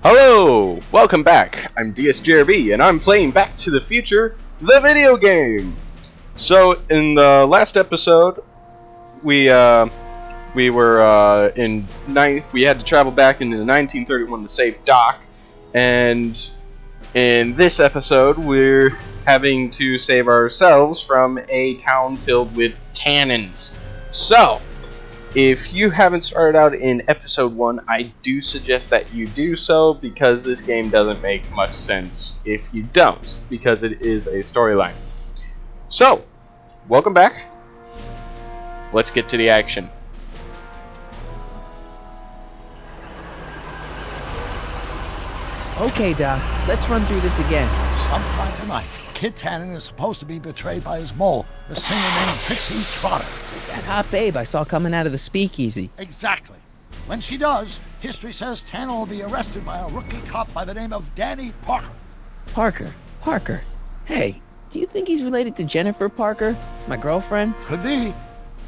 Hello! Welcome back. I'm DSJRB, and I'm playing Back to the Future, the video game! So, in the last episode, we were we had to travel back into 1931 to save Doc, and in this episode, we're having to save ourselves from a town filled with tannins. So, if you haven't started out in episode 1, I do suggest that you do so, because this game doesn't make much sense if you don't, because it is a storyline. So, welcome back. Let's get to the action. Okay, Doc, let's run through this again. Sometime tonight, Kid Tannen is supposed to be betrayed by his mole, the singer named Trixie Trotter. That hot babe I saw coming out of the speakeasy. Exactly. When she does, history says Tannen will be arrested by a rookie cop by the name of Danny Parker. Parker. Hey, do you think he's related to Jennifer Parker, my girlfriend? Could be.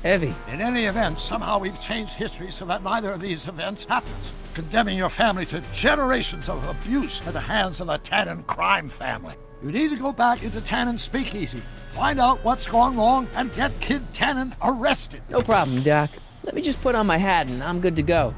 Heavy. In any event, somehow we've changed history so that neither of these events happens, condemning your family to generations of abuse at the hands of the Tannen crime family. You need to go back into Tannen's speakeasy, find out what's gone wrong, and get Kid Tannen arrested. No problem, Doc. Let me just put on my hat and I'm good to go.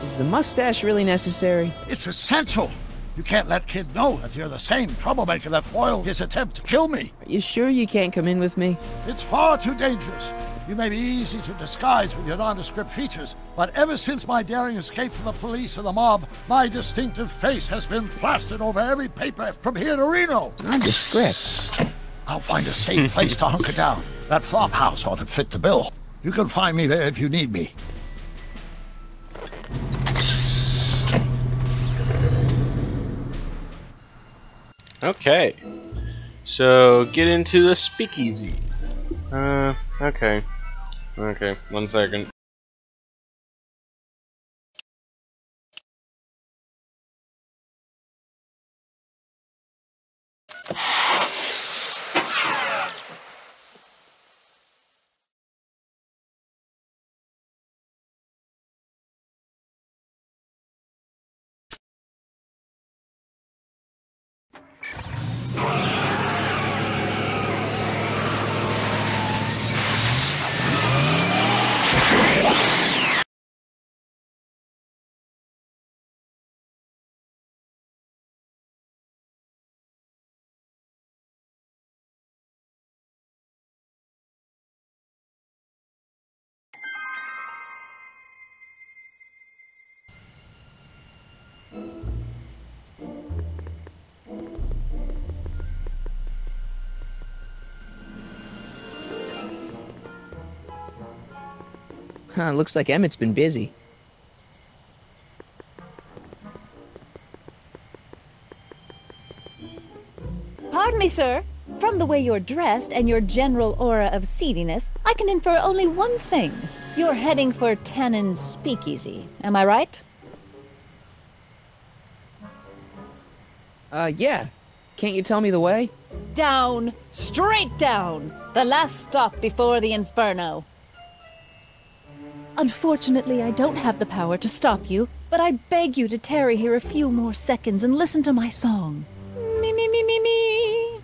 Is the mustache really necessary? It's essential. You can't let Kid know that you're the same troublemaker that foiled his attempt to kill me. Are you sure you can't come in with me? It's far too dangerous. You may be easy to disguise with your nondescript features, but ever since my daring escape from the police and the mob, my distinctive face has been plastered over every paper from here to Reno. Nondescript. I'll find a safe place to hunker down. That flop house ought to fit the bill. You can find me there if you need me. Okay. So, get into the speakeasy. Okay. Okay, 1 second. Looks like Emmett's been busy. Pardon me, sir. From the way you're dressed and your general aura of seediness, I can infer only one thing. You're heading for Tannen's speakeasy. Am I right? Yeah. Can't you tell me the way? Down. Straight down. The last stop before the Inferno. Unfortunately, I don't have the power to stop you, but I beg you to tarry here a few more seconds and listen to my song. Me, me, me, me, me.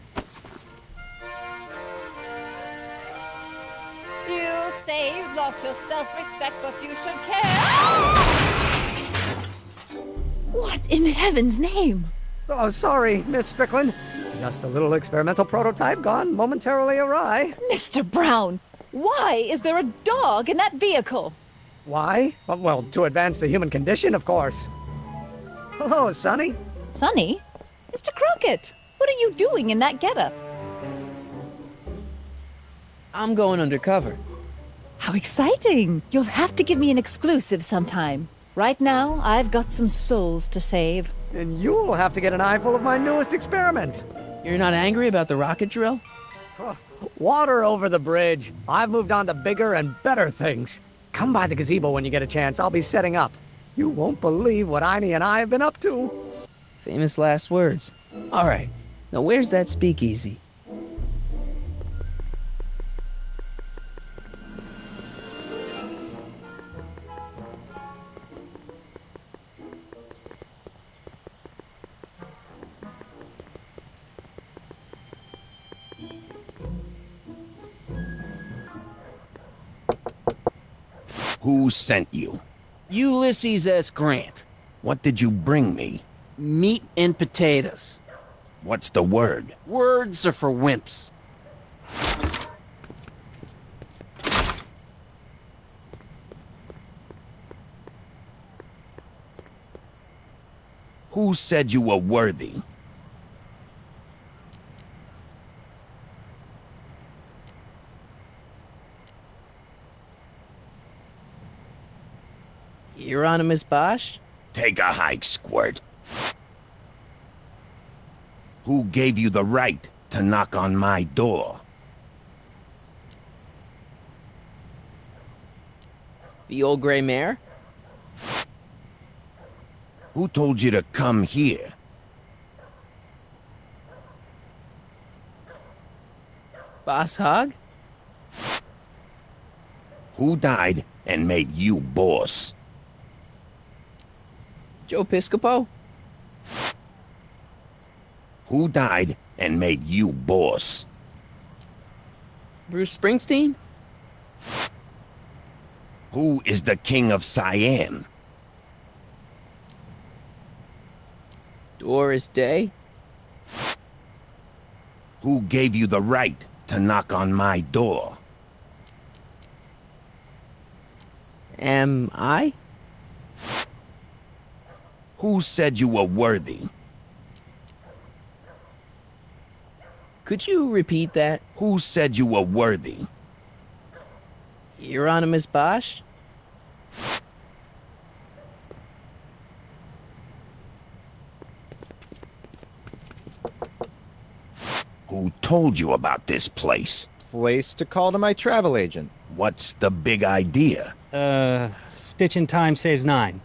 You say you've lost your self-respect, but you should care. What in heaven's name? Oh, sorry, Miss Strickland. Just a little experimental prototype gone momentarily awry. Mr. Brown, why is there a dog in that vehicle? Why? Well, to advance the human condition, of course. Hello, Sonny. Sonny? Mr. Crockett, what are you doing in that getup? I'm going undercover. How exciting! You'll have to give me an exclusive sometime. Right now, I've got some souls to save. And you'll have to get an eyeful of my newest experiment. You're not angry about the rocket drill? Water over the bridge. I've moved on to bigger and better things. Come by the gazebo when you get a chance. I'll be setting up. You won't believe what Einie and I have been up to. Famous last words. All right. Now where's that speakeasy? Who sent you? Ulysses S. Grant. What did you bring me? Meat and potatoes. What's the word? Words are for wimps. Who said you were worthy? Hieronymus Bosch? Take a hike, Squirt. Who gave you the right to knock on my door? The old gray mare? Who told you to come here? Boss Hog? Who died and made you boss? Joe Piscopo? Who died and made you boss? Bruce Springsteen? Who is the king of Siam? Doris Day? Who gave you the right to knock on my door? Am I? Who said you were worthy? Could you repeat that? Who said you were worthy? Hieronymus Bosch? Who told you about this place? Place to call to my travel agent. What's the big idea? Stitch in time saves 9.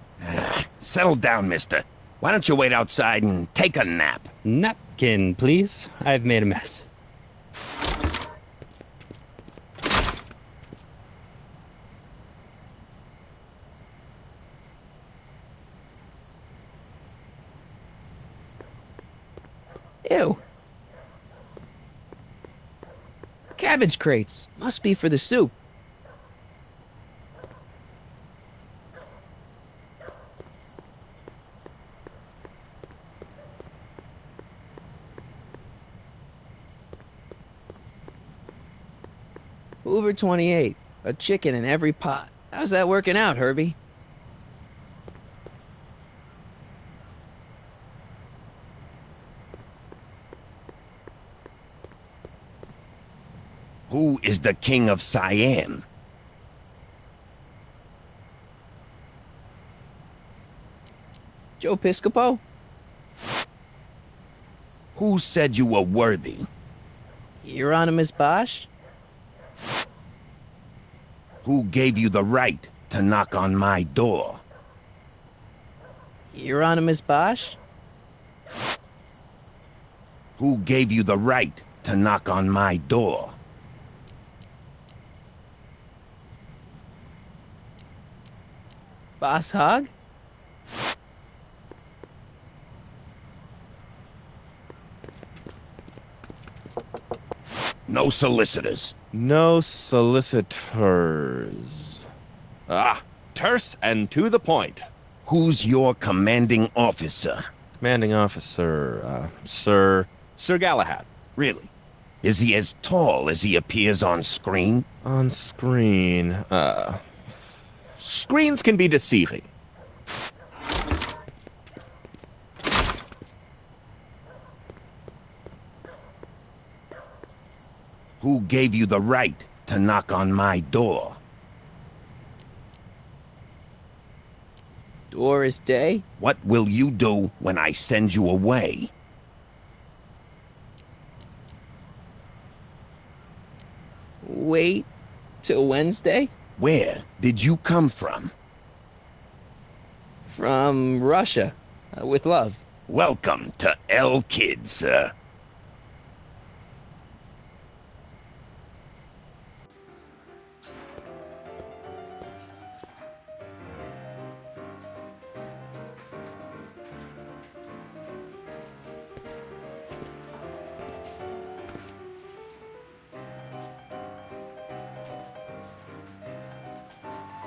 Settle down, mister. Why don't you wait outside and take a nap? Napkin, please. I've made a mess. Ew. Cabbage crates. Must be for the soup. Hoover 28. A chicken in every pot. How's that working out, Herbie? Who is the king of Siam? Joe Piscopo? Who said you were worthy? Hieronymus Bosch? Who gave you the right to knock on my door? Hieronymus Bosch? Who gave you the right to knock on my door? Boss Hog? No solicitors. No solicitors. Ah, terse and to the point. Who's your commanding officer? Commanding officer, Sir Galahad. Really? Is he as tall as he appears on screen? On screen, screens can be deceiving. Who gave you the right to knock on my door? Doris Day? What will you do when I send you away? Wait till Wednesday? Where did you come from? From Russia. With love. Welcome to El Kid, sir.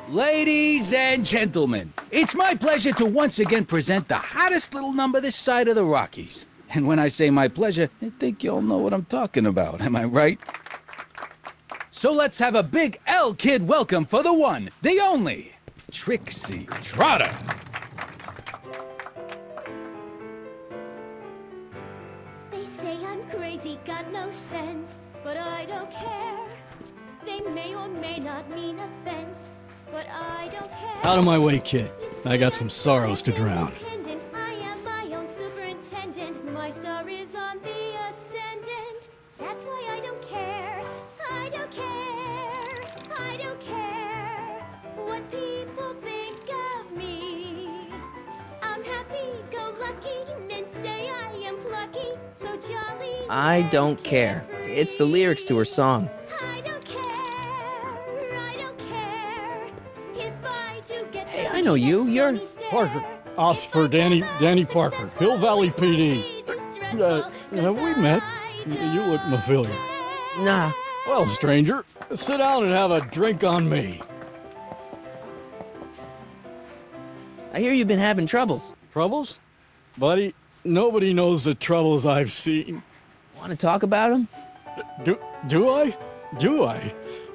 Ladies and gentlemen, it's my pleasure to once again present the hottest little number this side of the Rockies. And when I say my pleasure, I think you all know what I'm talking about, am I right? So let's have a big L-Kid welcome for the one, the only, Trixie Trotter. They say I'm crazy, got no sense, but I don't care. They may or may not mean offense, but I don't care. Out of my way, kid. I got some sorrows to drown. I am my own superintendent. My star is on the ascendant. That's why I don't care. I don't care. I don't care what people think of me. I'm happy-go-lucky and say I am plucky, so jolly. I don't care. It's the lyrics to her song. Hey, I know you. You're Parker. Oscar Danny Parker, Hill Valley PD. Have we met? You look familiar. Nah. Well, stranger, sit down and have a drink on me. I hear you've been having troubles. Troubles? Buddy, nobody knows the troubles I've seen. Want to talk about them? Do I? Do I?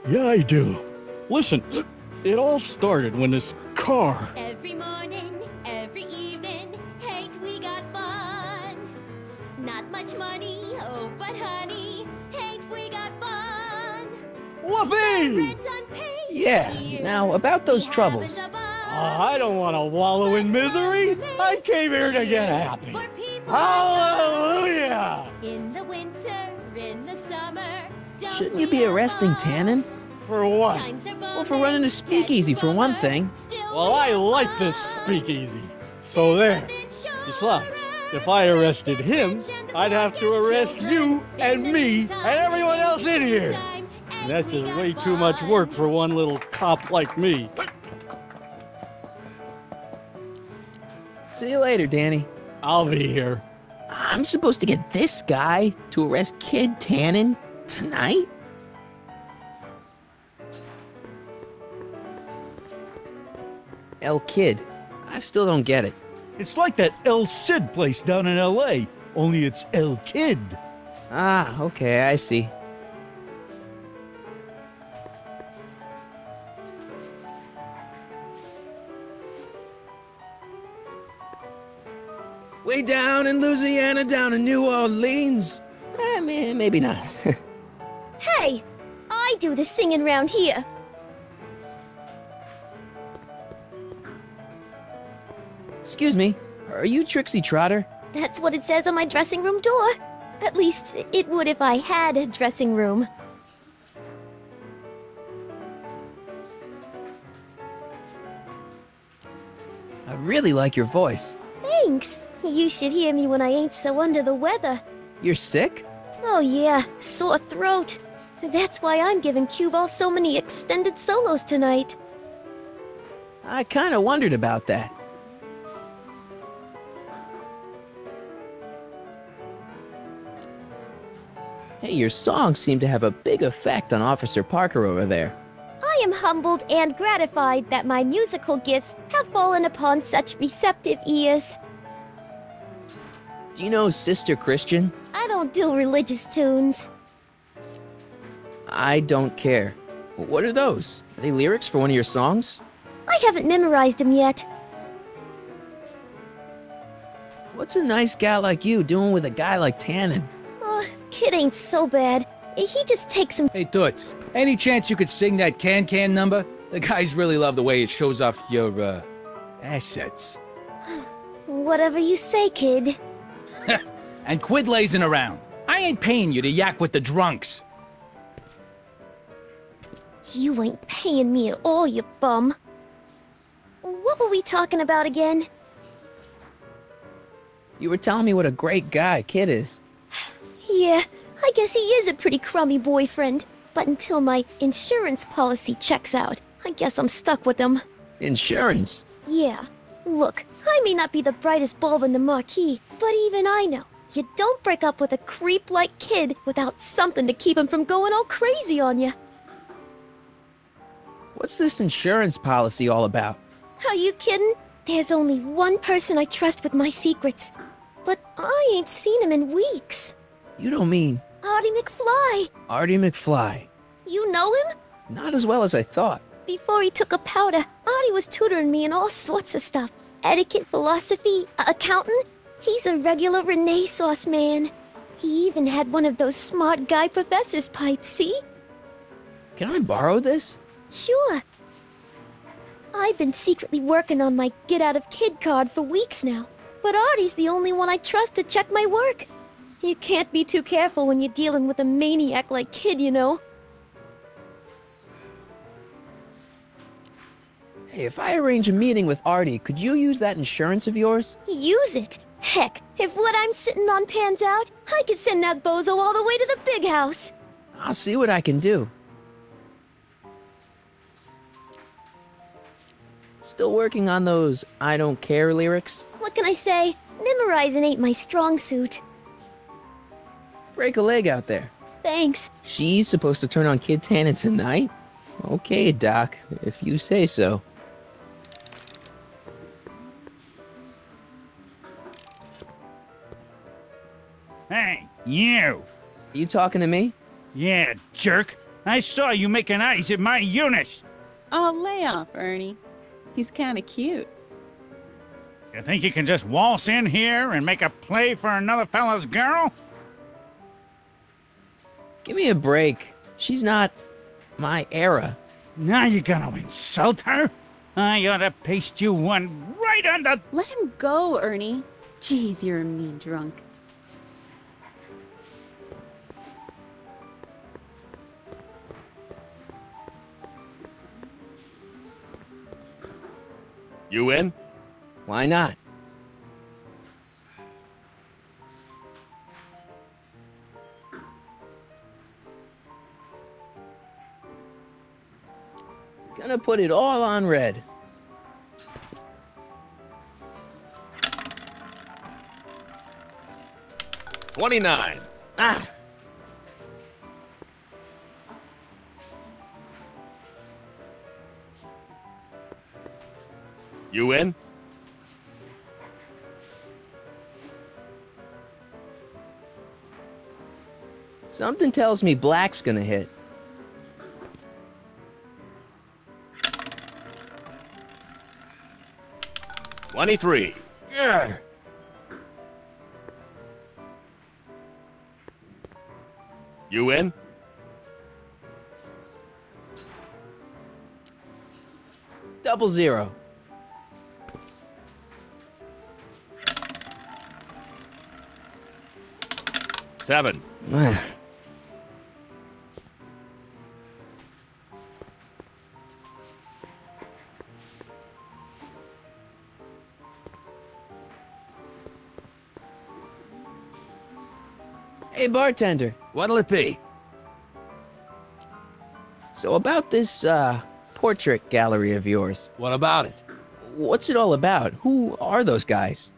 Yeah, I do. Listen, it all started when this car... Every morning, every evening, ain't we got fun? Not much money, oh, but honey, ain't we got fun? Whoopee! Yeah, now about those troubles. I don't want to wallow in misery. I came here to get happy. Hallelujah! In the winter, in the summer, Shouldn't you be arresting Tannen? For what? Well, for running a speakeasy, for one thing. Well, I like this speakeasy. So there. Besides, if I arrested him, I'd have to arrest you and me and everyone else in here. And that's just way too much work for one little cop like me. See you later, Danny. I'll be here. I'm supposed to get this guy to arrest Kid Tannen tonight? El Kid. I still don't get it. It's like that El Cid place down in L.A., only it's El Kid. Ah, okay, I see. Way down in Louisiana, down in New Orleans. Maybe not. Hey, I do the singing round here. Excuse me, are you Trixie Trotter? That's what it says on my dressing room door. At least, it would if I had a dressing room. I really like your voice. Thanks. You should hear me when I ain't so under the weather. You're sick? Oh yeah, sore throat. That's why I'm giving Cue Ball so many extended solos tonight. I kinda wondered about that. Hey, your songs seem to have a big effect on Officer Parker over there. I am humbled and gratified that my musical gifts have fallen upon such receptive ears. Do you know Sister Christian? I don't do religious tunes. I don't care. What are those? Are they lyrics for one of your songs? I haven't memorized them yet. What's a nice gal like you doing with a guy like Tannen? Oh, Kid ain't so bad. He just takes some... Hey, Toots, any chance you could sing that Can number? The guys really love the way it shows off your, assets. Whatever you say, kid. And quit lazing around. I ain't paying you to yak with the drunks. You ain't paying me at all, you bum. What were we talking about again? You were telling me what a great guy Kid is. Yeah, I guess he is a pretty crummy boyfriend. But until my insurance policy checks out, I guess I'm stuck with him. Insurance? Yeah. Look, I may not be the brightest bulb in the marquee, but even I know you don't break up with a creep like Kid without something to keep him from going all crazy on you. What's this insurance policy all about? Are you kidding? There's only one person I trust with my secrets. But I ain't seen him in weeks. You don't mean Artie McFly. Artie McFly? You know him? Not as well as I thought. Before he took a powder, Artie was tutoring me in all sorts of stuff. Etiquette, philosophy, accounting. He's a regular Renaissance man. He even had one of those smart guy professor's pipes, see? Can I borrow this? Sure. I've been secretly working on my get-out-of-kid card for weeks now. But Artie's the only one I trust to check my work. You can't be too careful when you're dealing with a maniac like Kid, you know. Hey, if I arrange a meeting with Artie, could you use that insurance of yours? Use it? Heck, if what I'm sitting on pans out, I could send that bozo all the way to the big house. I'll see what I can do. Still working on those I don't care lyrics? What can I say? Memorizing ain't my strong suit. Break a leg out there. Thanks. She's supposed to turn on Kid Tannen tonight? Okay, Doc, if you say so. Hey, you! You talking to me? Yeah, jerk. I saw you making eyes at my Eunice. Oh, lay off, Ernie. He's kind of cute. You think you can just waltz in here and make a play for another fella's girl? Give me a break. She's not my era. Now you're gonna insult her? I ought to paste you one right on the... Let him go, Ernie. Jeez, you're a mean drunk. You in? Why not? Gonna put it all on red. $29. Ah! You in? Something tells me black's gonna hit. $23. Ugh. You in? Double zero. $7. Hey, bartender. What'll it be? So about this, portrait gallery of yours. What about it? What's it all about? Who are those guys?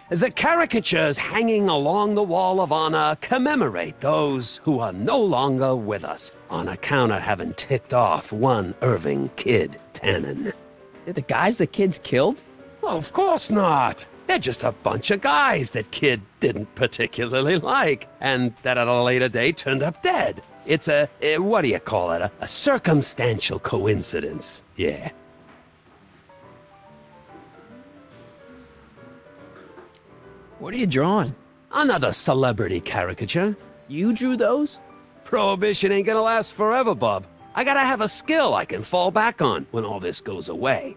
The caricatures hanging along the wall of honor commemorate those who are no longer with us on account of having ticked off one Irving Kid Tannen. They're the guys the kids killed? Well, of course not. They're just a bunch of guys that Kid didn't particularly like, and that at a later date turned up dead. It's what do you call it? A circumstantial coincidence. Yeah. What are you drawing? Another celebrity caricature. You drew those? Prohibition ain't gonna last forever, bub. I gotta have a skill I can fall back on when all this goes away.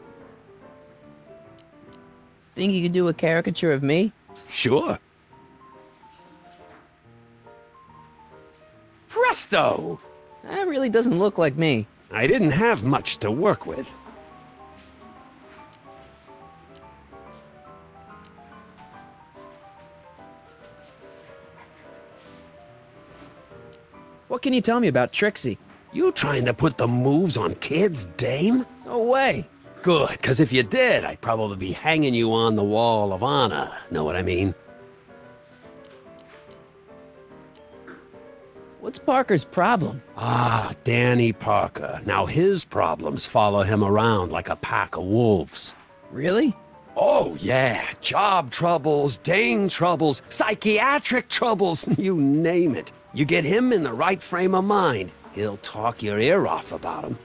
Think you could do a caricature of me? Sure. Presto! That really doesn't look like me. I didn't have much to work with. What can you tell me about Trixie? You trying to put the moves on Kid's dame? No way. Good, because if you did, I'd probably be hanging you on the wall of honor. Know what I mean? What's Parker's problem? Ah, Danny Parker. Now his problems follow him around like a pack of wolves. Really? Oh, yeah. Job troubles, Dane troubles, psychiatric troubles, you name it. You get him in the right frame of mind, he'll talk your ear off about him.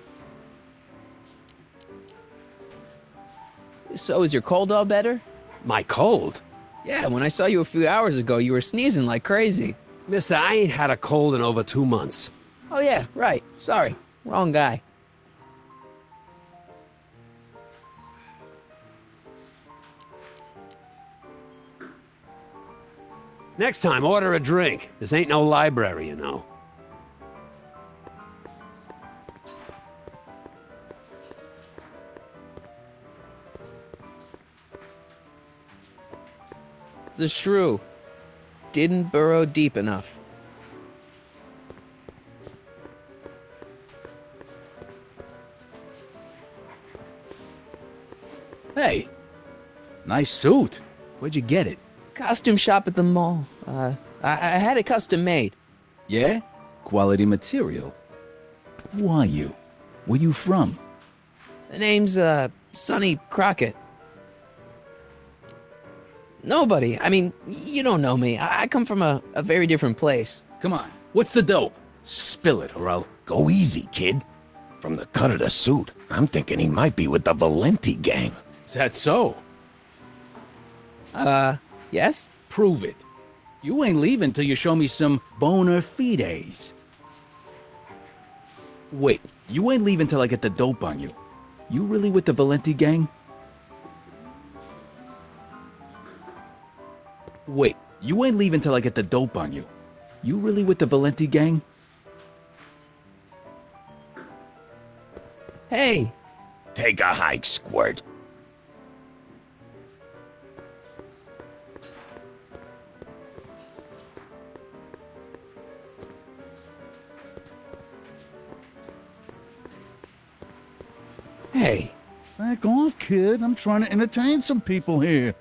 So is your cold all better? My cold? Yeah, when I saw you a few hours ago, you were sneezing like crazy. Mister, I ain't had a cold in over 2 months. Oh yeah, right. Sorry. Wrong guy. Next time, order a drink. This ain't no library, you know. The shrew didn't burrow deep enough. Hey, nice suit. Where'd you get it? Costume shop at the mall. I had it custom made. Yeah? Quality material. Who are you? Where you from? The name's, Sonny Crockett. Nobody. I mean, you don't know me. I come from a very different place. Come on, what's the dope? Spill it, or I'll... Go easy, kid. From the cut of the suit, I'm thinking he might be with the Valenti gang. Is that so? Yes? Prove it. You ain't leaving till you show me some bona fides. Wait, you ain't leaving till I get the dope on you. You really with the Valenti gang? Wait, you ain't leaving till I get the dope on you. You really with the Valenti gang? Hey! Take a hike, Squirt. Hey! Back off, kid. I'm trying to entertain some people here.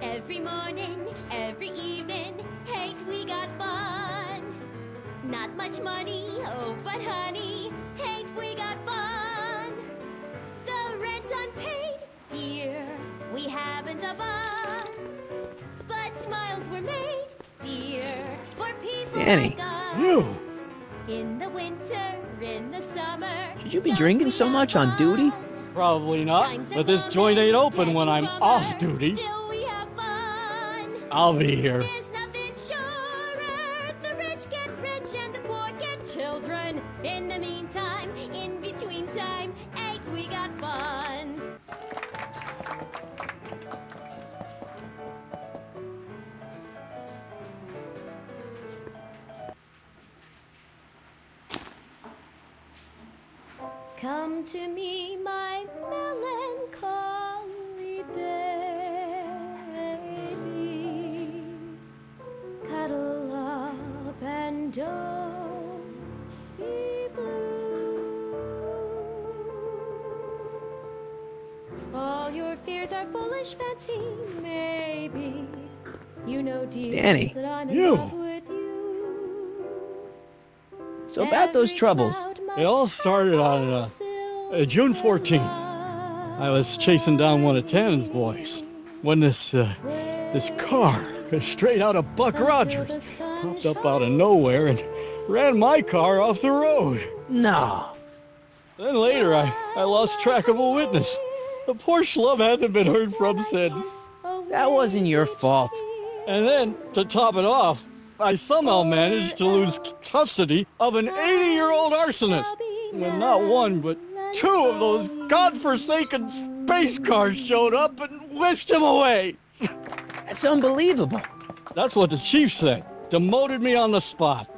Every morning, every evening, ain't we got fun? Not much money, oh, but honey, ain't we got fun? The rent's unpaid, dear, we haven't a bus. But smiles were made, dear, for people Danny. like us. You! In the winter, in the summer. Should you be drinking so much on duty? Probably not, but this joint ain't open when I'm off duty. I'll be here. There's nothing surer. The rich get rich and the poor get children. In the meantime, in between time, ain't we got fun? Come to me, my melancholy baby. Cuddle up and don't be blue. All your fears are foolish fancy, maybe. You know, dear, Danny. that I'm in love with you. So about those troubles. It all started on June 14th. I was chasing down one of Tannen's boys when this car, straight out of Buck Rogers, popped up out of nowhere and ran my car off the road. No. Then later, I lost track of a witness. The poor schlub hasn't been heard from since. That wasn't your fault. And then, to top it off, I somehow managed to lose custody of an 80-year-old arsonist. When not one, but two of those godforsaken space cars showed up and whisked him away. That's unbelievable. That's what the chief said. Demoted me on the spot.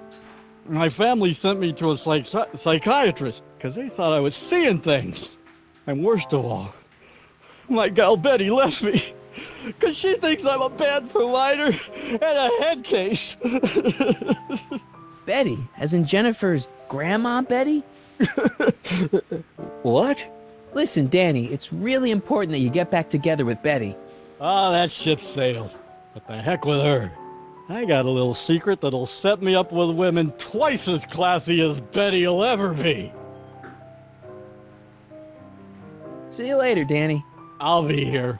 My family sent me to a psychiatrist. because they thought I was seeing things. And worst of all, my gal Betty left me because she thinks I'm a bad provider and a head case. Betty, as in Jennifer's grandma Betty? What? Listen, Danny, it's really important that you get back together with Betty. Ah, that ship sailed. What the heck with her? I got a little secret that'll set me up with women twice as classy as Betty'll ever be. See you later, Danny. I'll be here.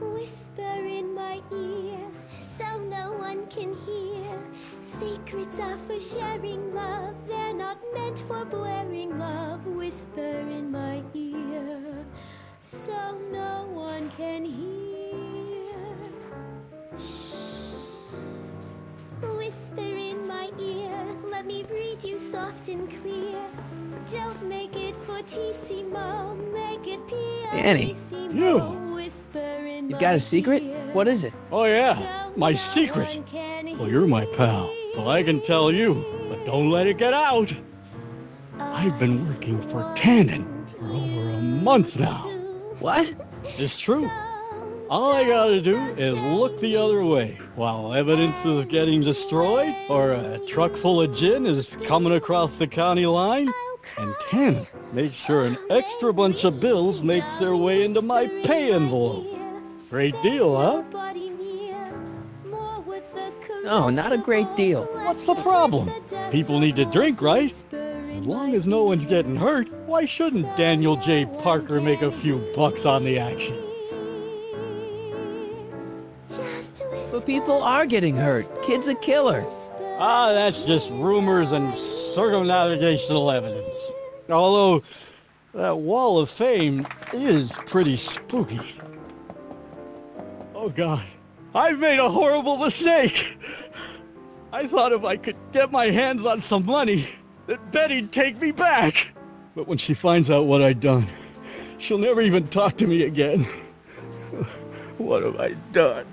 Whisper in my ear, so no one can hear. Secrets are for sharing love, they're not meant for blaring love. Whisper in my ear, so no one can hear. Shh. Whisper in my ear, let me read you soft and clear. Don't make it fortissimo, make it Danny, pianissimo. you've got a secret? What is it? Oh yeah, my secret. Well, you're my pal, so I can tell you, but don't let it get out. I've been working for Tannen for over a month now. What? It's true. All I gotta do is look the other way while evidence is getting destroyed or a truck full of gin is coming across the county line, and Tannen makes sure an extra bunch of bills makes their way into my pay envelope. Great deal, huh? No, not a great deal. What's the problem? People need to drink, right? As long as no one's getting hurt, why shouldn't Daniel J. Parker make a few bucks on the action? But people are getting hurt. Kid's a killer. Ah, that's just rumors and circumnavigational evidence. Although, that wall of fame is pretty spooky. Oh God, I've made a horrible mistake. I thought if I could get my hands on some money, that Betty'd take me back. But when she finds out what I'd done, she'll never even talk to me again. What have I done?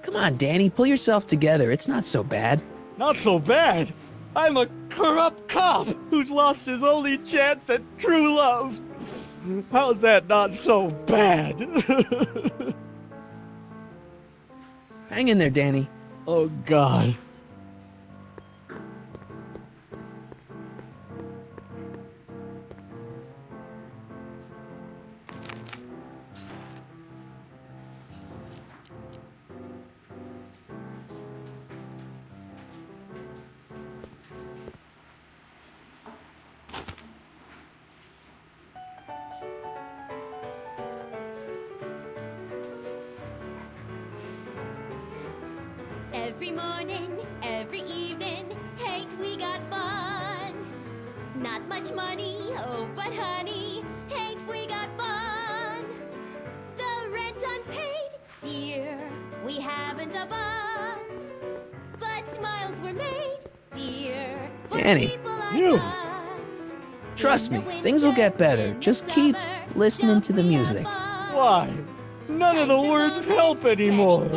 Come on, Danny, pull yourself together. It's not so bad. Not so bad? I'm a corrupt cop who's lost his only chance at true love. How's that not so bad? Hang in there, Danny. Oh, God. Every morning, every evening, ain't we got fun? Not much money, oh but honey, ain't we got fun? The rent's unpaid, dear, we haven't a buzz, but smiles were made, dear, for Danny, people like you. us. Trust me, things will get better. Just keep listening to the music. Why? None of the words help anymore.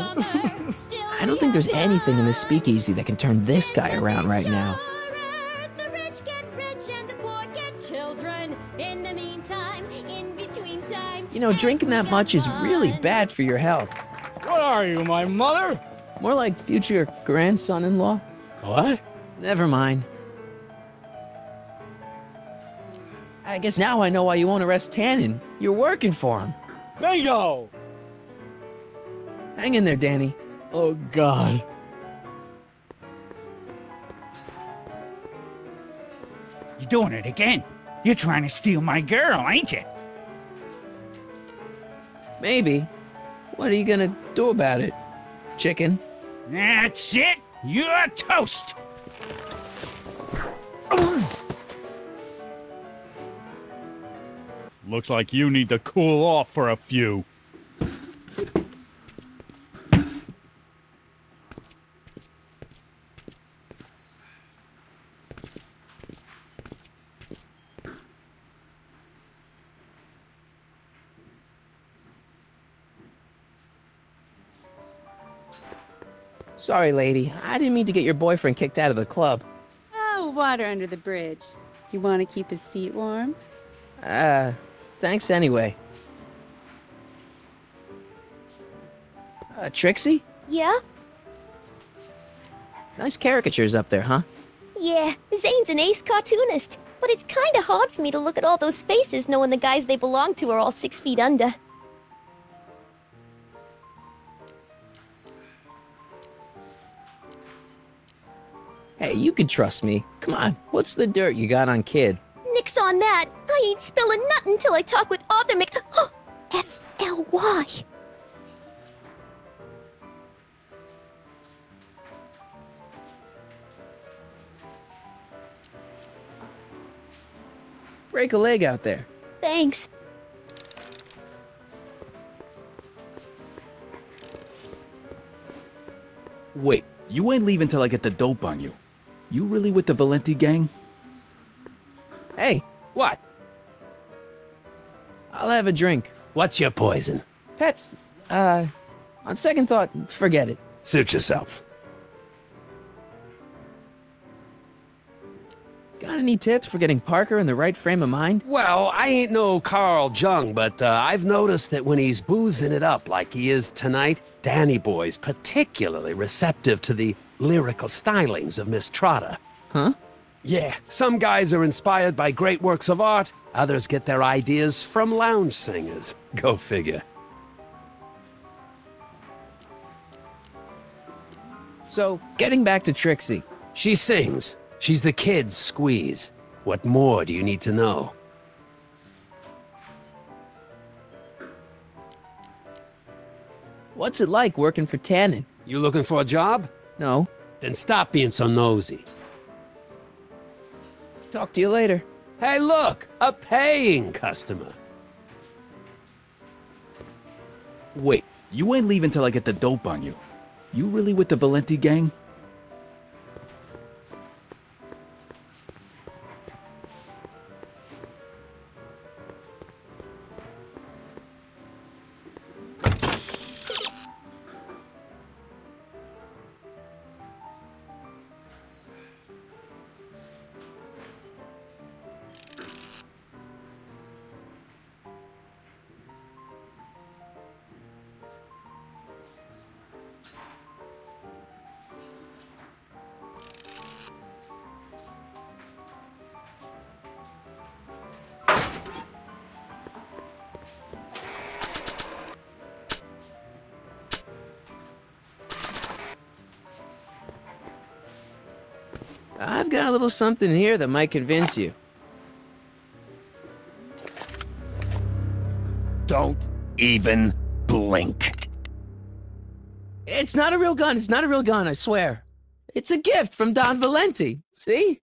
I don't think there's anything in this speakeasy that can turn this guy around right now. The rich get rich and the poor get children. In the meantime, in between time. You know, drinking that much is really bad for your health. What are you, my mother? More like future grandson-in-law. What? Never mind. I guess now I know why you won't arrest Tannen. You're working for him. Bingo! Hang in there, Danny. Oh, God. You're doing it again. You're trying to steal my girl, ain't you? Maybe. What are you gonna do about it, chicken? That's it. You're toast. Looks like you need to cool off for a few. Sorry, lady. I didn't mean to get your boyfriend kicked out of the club. Oh, water under the bridge. You want to keep his seat warm? Thanks anyway. Trixie? Yeah? Nice caricatures up there, huh? Yeah, Zane's an ace cartoonist. But it's kinda hard for me to look at all those faces knowing the guys they belong to are all 6 feet under. Hey, you can trust me. Come on, what's the dirt you got on Kid? Nix on that. I ain't spilling nothing until I talk with Arthur F-L-Y. Break a leg out there. Thanks. Wait, you ain't leaving till I get the dope on you. You really with the Valenti gang? Hey, What? I'll have a drink. What's your poison? Peps, on second thought, forget it. Suit yourself. Got any tips for getting Parker in the right frame of mind? Well, I ain't no Carl Jung, but I've noticed that when he's boozing it up like he is tonight, Danny Boy's particularly receptive to the lyrical stylings of Miss Trotter. Huh? Yeah, some guys are inspired by great works of art, others get their ideas from lounge singers. Go figure. So, getting back to Trixie. She sings. She's the kid's squeeze. What more do you need to know? What's it like working for Tannen? You looking for a job? No. Then stop being so nosy. Talk to you later. Hey, look! A paying customer. Wait, you ain't leaving till I get the dope on you. You really with the Valenti gang? I've got a little something here that might convince you. Don't even blink. It's not a real gun. It's not a real gun, I swear. It's a gift from Don Valenti. See?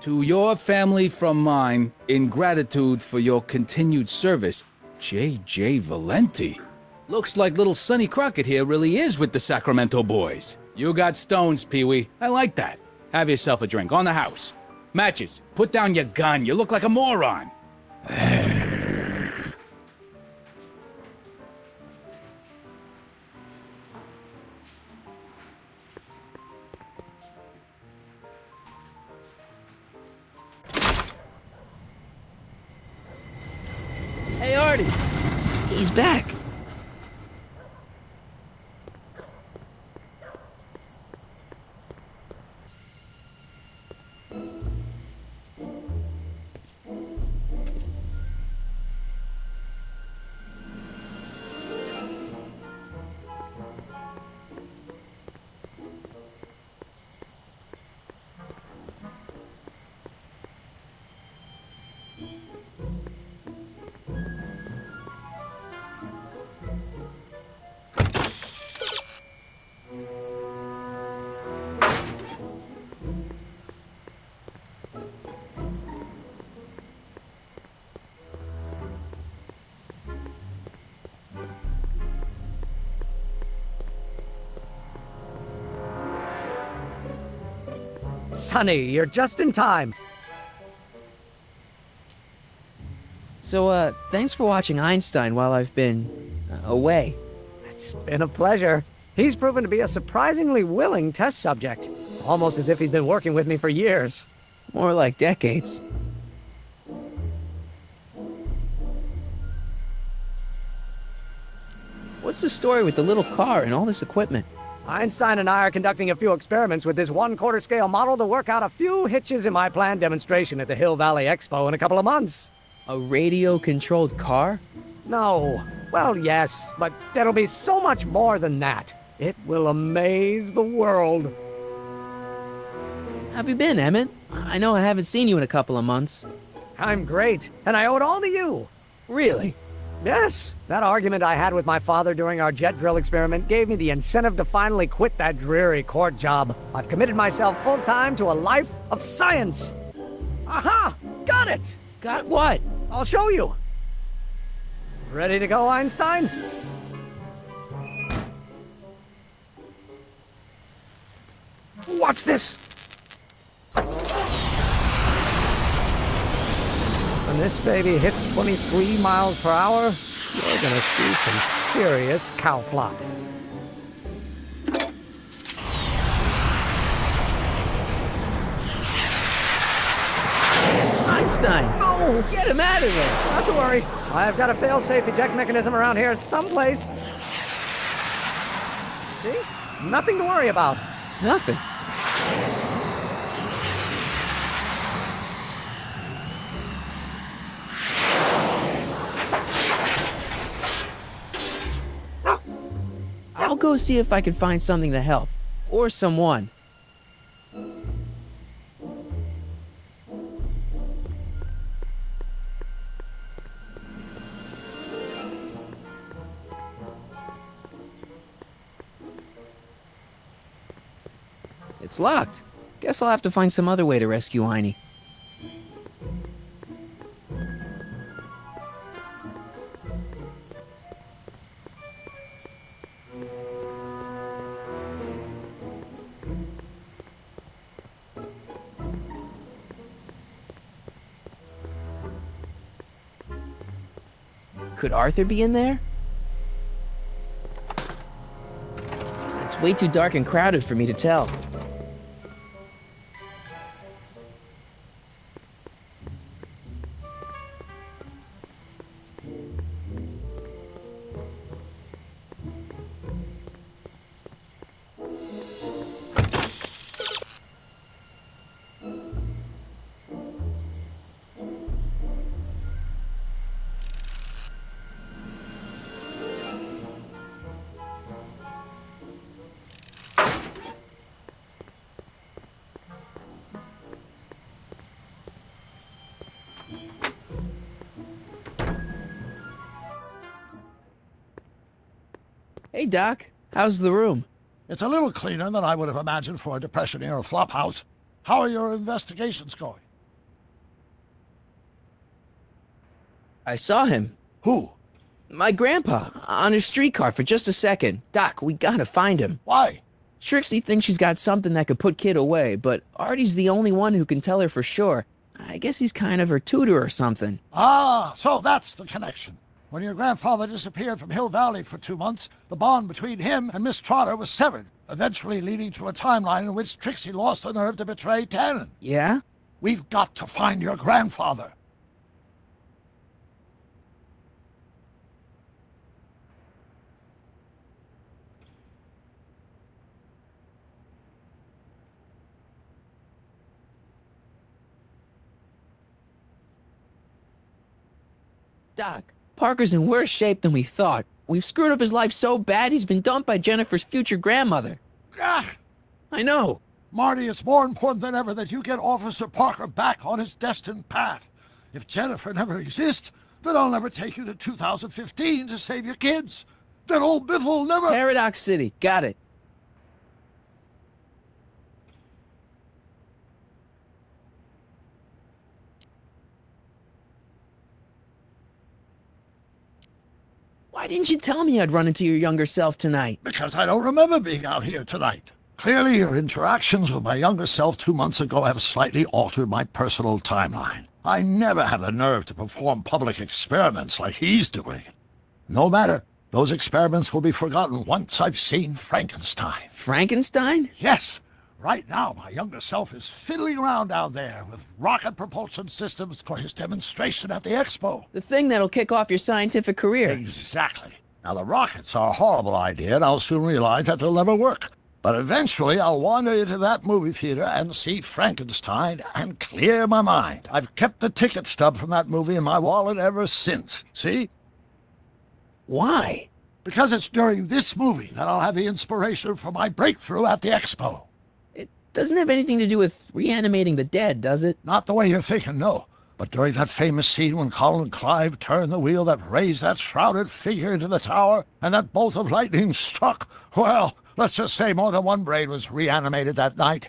To your family from mine, in gratitude for your continued service, J.J. Valenti. Looks like little Sonny Crockett here really is with the Sacramento boys. You got stones, Pee-wee. I like that. Have yourself a drink on the house. Matches, put down your gun. You look like a moron. Hey, Artie. He's back. Sonny, you're just in time. So, thanks for watching Einstein while I've been away. It's been a pleasure. He's proven to be a surprisingly willing test subject. Almost as if he's been working with me for years. More like decades. What's the story with the little car and all this equipment? Einstein and I are conducting a few experiments with this 1/4 scale model to work out a few hitches in my planned demonstration at the Hill Valley Expo in a couple of months. A radio-controlled car? No. Well, yes, but there'll be so much more than that. It will amaze the world. How have you been, Emmett? I know I haven't seen you in a couple of months. I'm great, and I owe it all to you. Really? Yes. That argument I had with my father during our jet drill experiment gave me the incentive to finally quit that dreary court job. I've committed myself full-time to a life of science. Aha! Got it! Got what? I'll show you. Ready to go, Einstein? Watch this! When this baby hits 23 miles per hour, you're gonna see some serious cow flop. Einstein! No! Get him out of there! Not to worry. I've got a fail-safe eject mechanism around here someplace. See? Nothing to worry about. Nothing. I'll go see if I can find something to help. Or someone. It's locked. Guess I'll have to find some other way to rescue Einie. Could Arthur be in there? It's way too dark and crowded for me to tell. Hey, Doc. How's the room? It's a little cleaner than I would have imagined for a Depression-era flophouse. How are your investigations going? I saw him. Who? My grandpa, on his streetcar for just a second. Doc, we gotta find him. Why? Trixie thinks she's got something that could put Kid away, but Artie's the only one who can tell her for sure. I guess he's kind of her tutor or something. Ah, so that's the connection. When your grandfather disappeared from Hill Valley for 2 months, the bond between him and Miss Trotter was severed, eventually leading to a timeline in which Trixie lost the nerve to betray Tannen. Yeah? We've got to find your grandfather. Doc, Parker's in worse shape than we thought. We've screwed up his life so bad he's been dumped by Jennifer's future grandmother. Ah! I know. Marty, it's more important than ever that you get Officer Parker back on his destined path. If Jennifer never exists, then I'll never take you to 2015 to save your kids. Then old Biff will never— Paradox City. Got it. Why didn't you tell me I'd run into your younger self tonight? Because I don't remember being out here tonight. Clearly, your interactions with my younger self 2 months ago have slightly altered my personal timeline. I never had the nerve to perform public experiments like he's doing. No matter. Those experiments will be forgotten once I've seen Frankenstein. Frankenstein? Yes. Right now, my younger self is fiddling around down there with rocket propulsion systems for his demonstration at the expo. The thing that'll kick off your scientific career. Exactly. Now, the rockets are a horrible idea, and I'll soon realize that they'll never work. But eventually, I'll wander into that movie theater and see Frankenstein and clear my mind. I've kept the ticket stub from that movie in my wallet ever since. See? Why? Because it's during this movie that I'll have the inspiration for my breakthrough at the expo. It doesn't have anything to do with reanimating the dead, does it? Not the way you're thinking, no. But during that famous scene when Colin Clive turned the wheel that raised that shrouded figure into the tower, and that bolt of lightning struck, well, let's just say more than one brain was reanimated that night.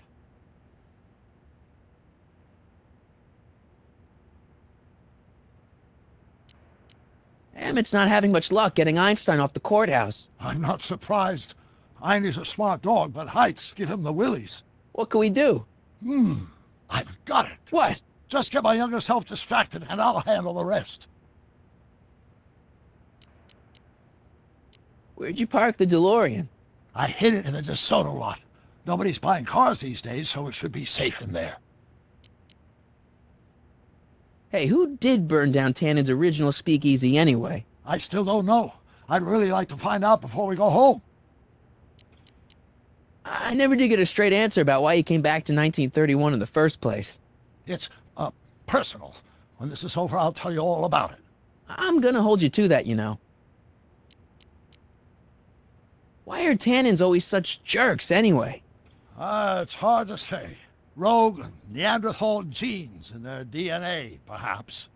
Emmett's not having much luck getting Einstein off the courthouse. I'm not surprised. Einstein's a smart dog, but heights give him the willies. What can we do? I've got it. What? Just get my younger self distracted, and I'll handle the rest. Where'd you park the DeLorean? I hid it in the DeSoto lot. Nobody's buying cars these days, so it should be safe in there. Hey, who did burn down Tannen's original speakeasy anyway? I still don't know. I'd really like to find out before we go home. I never did get a straight answer about why he came back to 1931 in the first place. It's, personal. When this is over, I'll tell you all about it. I'm gonna hold you to that, you know. Why are Tannins always such jerks, anyway? It's hard to say. Rogue Neanderthal genes in their DNA, perhaps.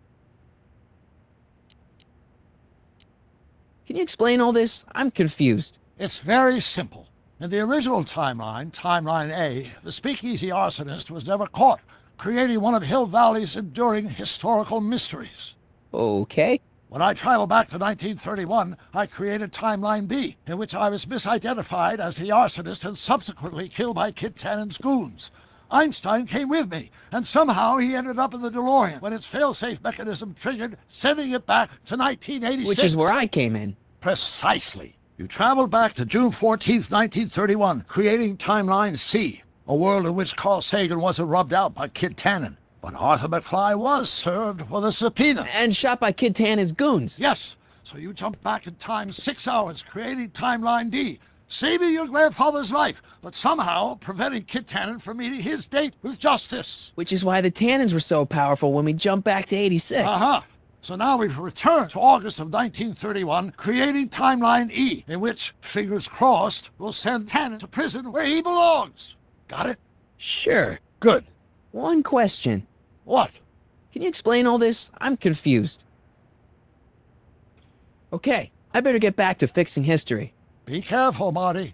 Can you explain all this? I'm confused. It's very simple. In the original timeline, Timeline A, the speakeasy arsonist was never caught, creating one of Hill Valley's enduring historical mysteries. Okay. When I traveled back to 1931, I created Timeline B, in which I was misidentified as the arsonist and subsequently killed by Kit Tannen's goons. Einstein came with me, and somehow he ended up in the DeLorean when its failsafe mechanism triggered, sending it back to 1986. Which is where I came in. Precisely. You traveled back to June 14th, 1931, creating Timeline C, a world in which Carl Sagan wasn't rubbed out by Kit Tannen. But Arthur McFly was served with a subpoena. And shot by Kit Tannen's goons. Yes. So you jumped back in time 6 hours, creating Timeline D, saving your grandfather's life, but somehow preventing Kit Tannen from meeting his date with justice. Which is why the Tannins were so powerful when we jumped back to 86. Uh-huh. So now we've returned to August of 1931, creating Timeline E, in which, fingers crossed, we'll send Tannen to prison where he belongs. Got it? Sure. Good. One question. What? Can you explain all this? I'm confused. Okay, I better get back to fixing history. Be careful, Marty.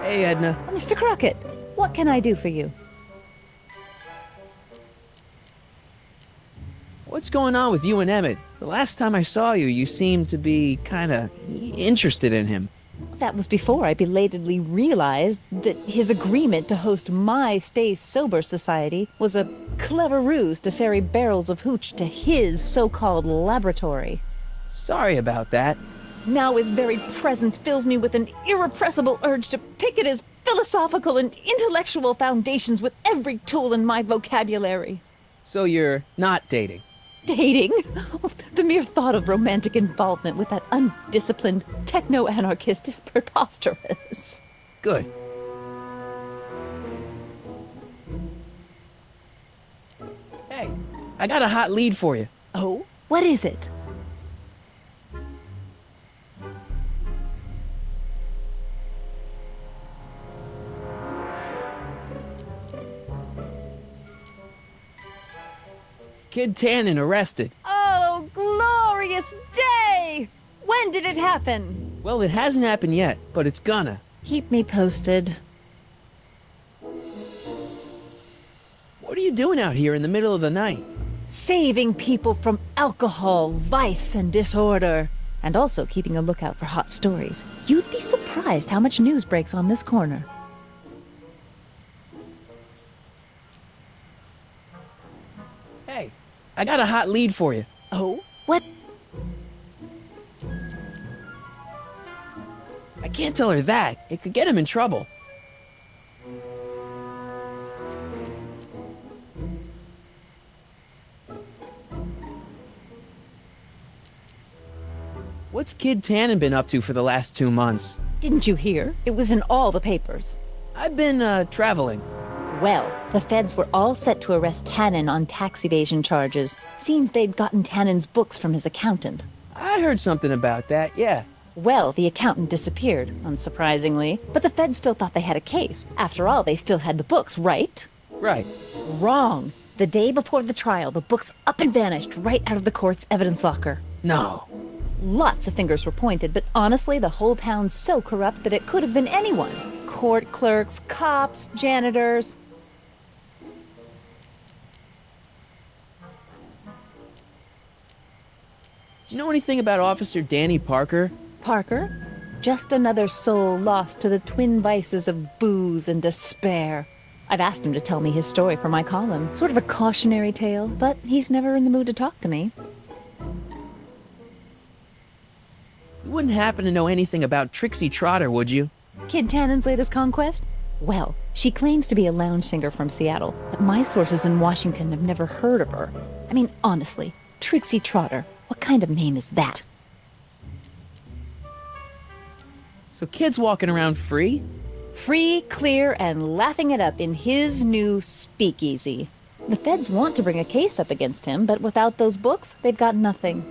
Hey, Edna. Mr. Crockett, what can I do for you? What's going on with you and Emmett? The last time I saw you, you seemed to be kinda interested in him. That was before I belatedly realized that his agreement to host my Stay Sober Society was a clever ruse to ferry barrels of hooch to his so-called laboratory. Sorry about that. Now his very presence fills me with an irrepressible urge to pick at his philosophical and intellectual foundations with every tool in my vocabulary. So you're not dating? Dating? Oh, the mere thought of romantic involvement with that undisciplined techno-anarchist is preposterous. Good. I got a hot lead for you. Oh? What is it? Kid Tannen arrested. Oh, glorious day! When did it happen? Well, it hasn't happened yet, but it's gonna. Keep me posted. What are you doing out here in the middle of the night? Saving people from alcohol, vice, and disorder. And also keeping a lookout for hot stories. You'd be surprised how much news breaks on this corner. Hey, I got a hot lead for you. Oh? What? I can't tell her that. It could get him in trouble. What's Kid Tannen been up to for the last 2 months? Didn't you hear? It was in all the papers. I've been, traveling. Well, the feds were all set to arrest Tannen on tax evasion charges. Seems they'd gotten Tannen's books from his accountant. I heard something about that, yeah. Well, the accountant disappeared, unsurprisingly. But the feds still thought they had a case. After all, they still had the books, right? Right. Wrong. The day before the trial, the books up and vanished right out of the court's evidence locker. No. Lots of fingers were pointed, but honestly, the whole town's so corrupt that it could have been anyone. Court clerks, cops, janitors. Do you know anything about Officer Danny Parker? Parker? Just another soul lost to the twin vices of booze and despair. I've asked him to tell me his story for my column. Sort of a cautionary tale, but he's never in the mood to talk to me. You wouldn't happen to know anything about Trixie Trotter, would you? Kid Tannen's latest conquest? Well, she claims to be a lounge singer from Seattle, but my sources in Washington have never heard of her. I mean, honestly, Trixie Trotter, what kind of name is that? So Kid's walking around free? Free, clear, and laughing it up in his new speakeasy. The feds want to bring a case up against him, but without those books, they've got nothing.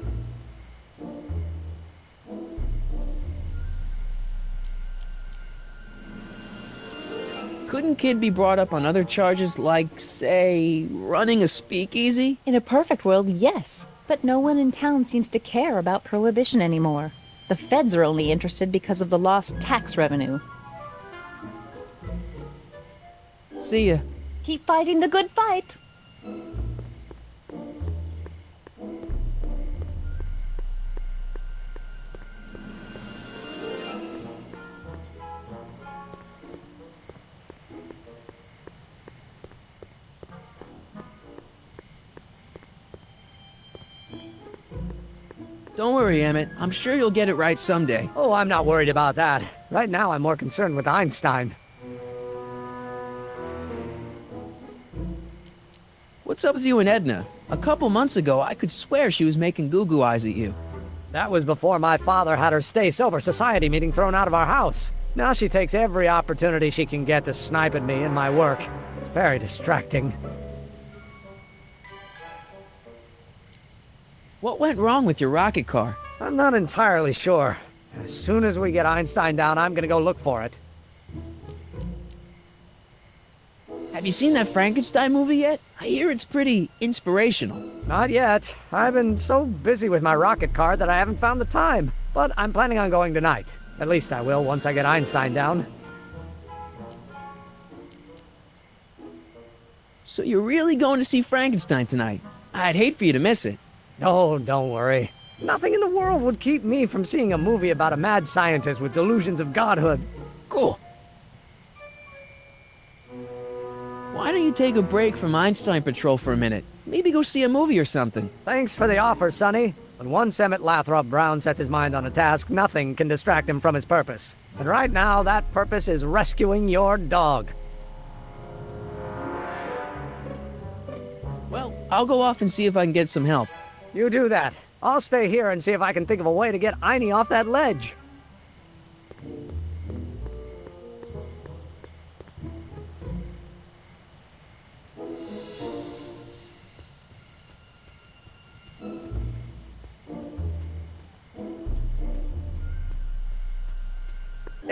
Couldn't Kid be brought up on other charges like, say, running a speakeasy? In a perfect world, yes. But no one in town seems to care about prohibition anymore. The feds are only interested because of the lost tax revenue. See ya. Keep fighting the good fight. Don't worry, Emmett. I'm sure you'll get it right someday. Oh, I'm not worried about that. Right now, I'm more concerned with Einstein. What's up with you and Edna? A couple months ago, I could swear she was making goo-goo eyes at you. That was before my father had her Stay Sober Society meeting thrown out of our house. Now she takes every opportunity she can get to snipe at me and my work. It's very distracting. What went wrong with your rocket car? I'm not entirely sure. As soon as we get Einstein down, I'm gonna go look for it. Have you seen that Frankenstein movie yet? I hear it's pretty inspirational. Not yet. I've been so busy with my rocket car that I haven't found the time. But I'm planning on going tonight. At least I will once I get Einstein down. So you're really going to see Frankenstein tonight? I'd hate for you to miss it. Oh, don't worry. Nothing in the world would keep me from seeing a movie about a mad scientist with delusions of godhood. Cool. Why don't you take a break from Einstein Patrol for a minute? Maybe go see a movie or something. Thanks for the offer, Sonny. When once Emmett Lathrop Brown sets his mind on a task, nothing can distract him from his purpose. And right now, that purpose is rescuing your dog. Well, I'll go off and see if I can get some help. You do that. I'll stay here and see if I can think of a way to get Einie off that ledge.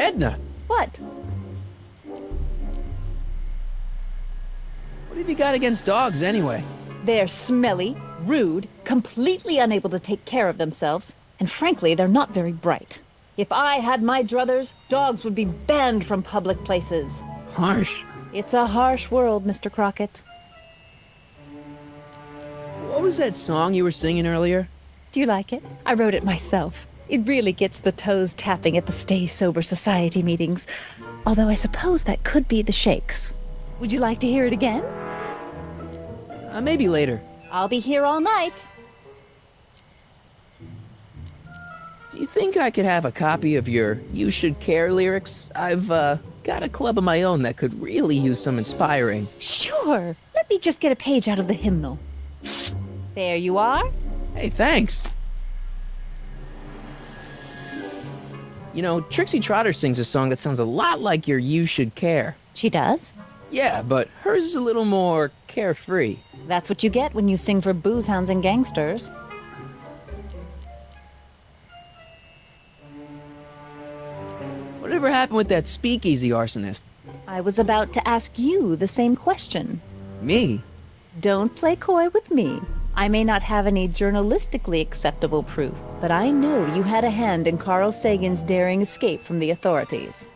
Edna, What? what have you got against dogs anyway? They're smelly, rude, completely unable to take care of themselves, and frankly, they're not very bright. If I had my druthers, dogs would be banned from public places. Harsh. It's a harsh world, Mr. Crockett. What was that song you were singing earlier? Do you like it? I wrote it myself. It really gets the toes tapping at the Stay Sober Society meetings. Although I suppose that could be the Shakes. Would you like to hear it again? Maybe later. I'll be here all night. Do you think I could have a copy of your You Should Care lyrics? I've, got a club of my own that could really use some inspiring. Sure. Let me just get a page out of the hymnal. There you are. Hey, thanks. You know, Trixie Trotter sings a song that sounds a lot like your You Should Care. She does? Yeah, but hers is a little more carefree. That's what you get when you sing for booze hounds and gangsters. Whatever happened with that speakeasy arsonist? I was about to ask you the same question. Me? Don't play coy with me. I may not have any journalistically acceptable proof, but I know you had a hand in Carl Sagan's daring escape from the authorities.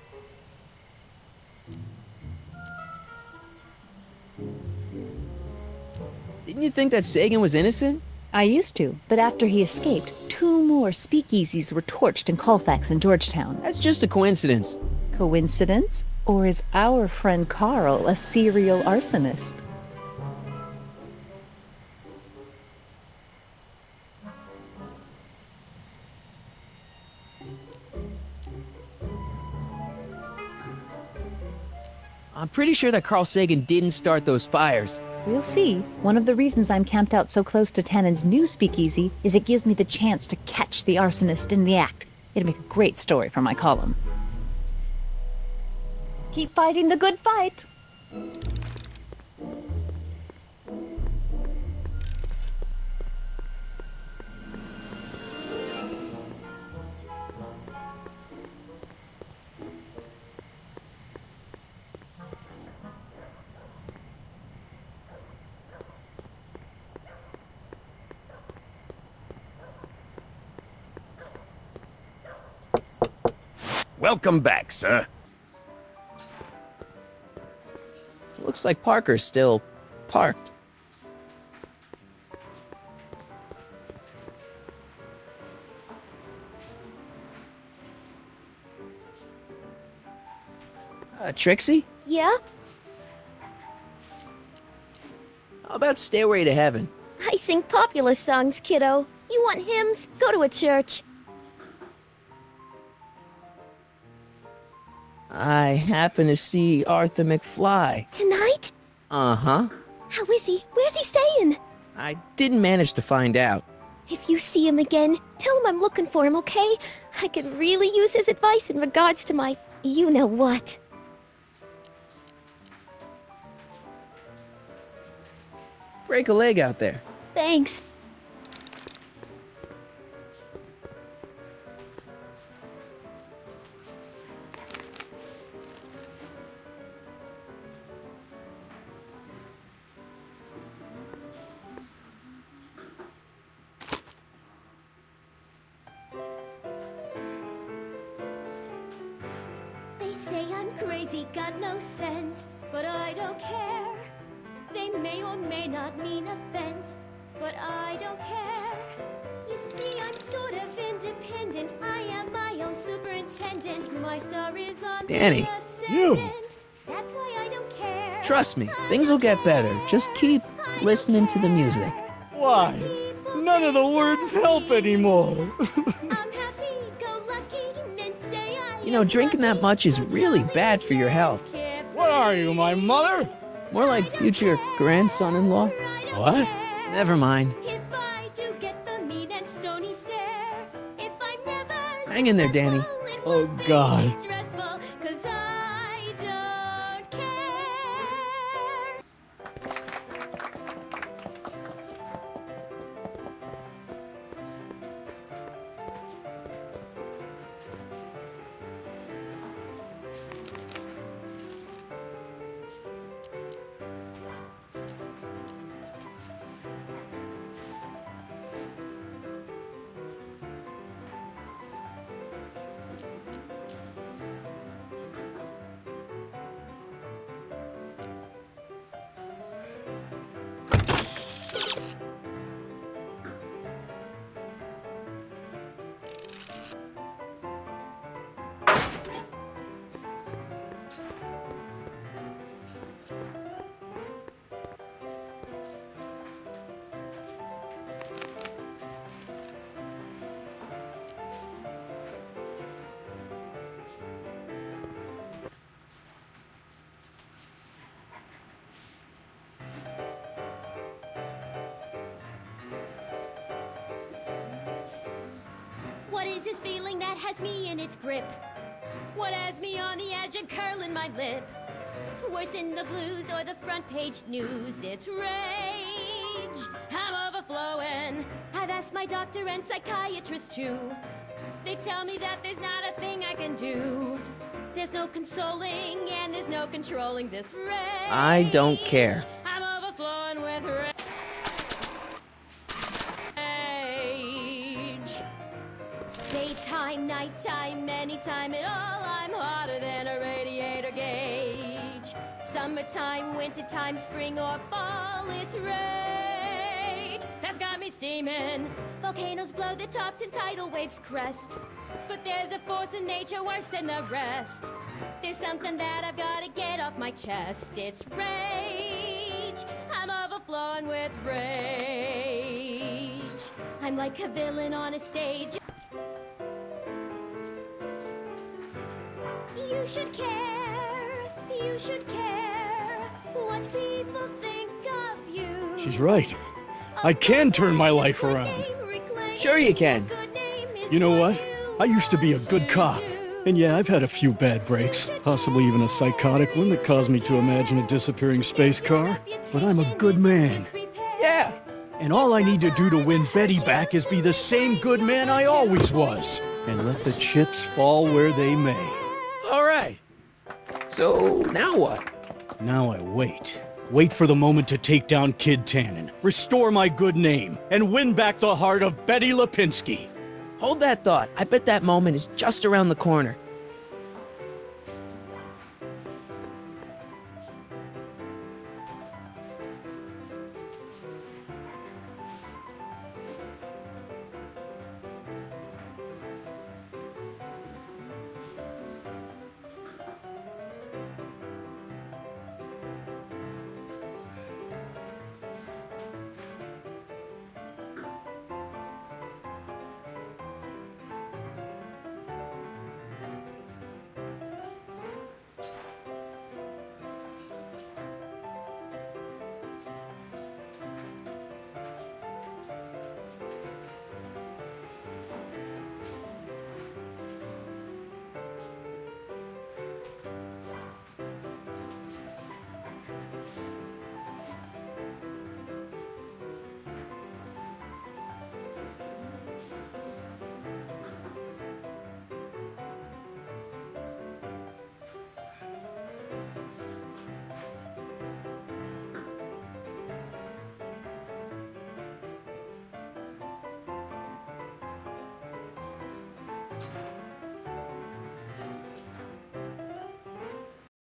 Didn't you think that Sagan was innocent? I used to, but after he escaped, 2 more speakeasies were torched in Colfax and Georgetown. That's just a coincidence. Coincidence? Or is our friend Carl a serial arsonist? I'm pretty sure that Carl Sagan didn't start those fires. We'll see. One of the reasons I'm camped out so close to Tannen's new speakeasy is it gives me the chance to catch the arsonist in the act. It'd make a great story for my column. Keep fighting the good fight. Welcome back, sir. Looks like Parker's still parked. Trixie? Yeah? How about Stairway to Heaven? I sing popular songs, kiddo. You want hymns? Go to a church. I happen to see Arthur McFly. Tonight? Uh-huh. How is he? Where's he staying? I didn't manage to find out. If you see him again, tell him I'm looking for him, okay? I could really use his advice in regards to my you-know-what. Break a leg out there. Thanks. They say I'm crazy, got no sense, but I don't care. They may or may not mean offense, but I don't care. You see, I'm sort of independent. I am my own superintendent. My star is on Danny. the ascendant. That's why I don't care. Trust me, things will get better. Just keep listening to the music. Why? None of the words help anymore. You know, drinking that much is really bad for your health. What are you, my mother? More like future grandson-in-law. What? Never mind. Hang in there, Danny. Oh, God. What is this feeling that has me in its grip? What has me on the edge and curling my lip? Worse in the blues or the front page news, it's rage. I'm overflowing. I've asked my doctor and psychiatrist too. They tell me that there's not a thing I can do. There's no consoling and there's no controlling this rage. I don't care. I'm overflowing with rage. Daytime, nighttime, anytime at all, I'm hotter than a radiator gauge. Summertime, wintertime, spring or fall, it's rage. That's got me steaming. Volcanoes blow the tops and tidal waves crest. But there's a force in nature worse than the rest. There's something that I've gotta get off my chest. It's rage. I'm overflowing with rage. I'm like a villain on a stage. You should care, you should care what people think of you. She's right. I can turn my life around. Sure you can. You know what? I used to be a good cop. And yeah, I've had a few bad breaks, possibly even a psychotic one that caused me to imagine a disappearing space car. But I'm a good man. Yeah. And all I need to do to win Betty back is be the same good man I always was. And let the chips fall where they may. All right. So, now what? Now I wait. Wait for the moment to take down Kid Tannen, restore my good name, and win back the heart of Betty Lipinski. Hold that thought. I bet that moment is just around the corner.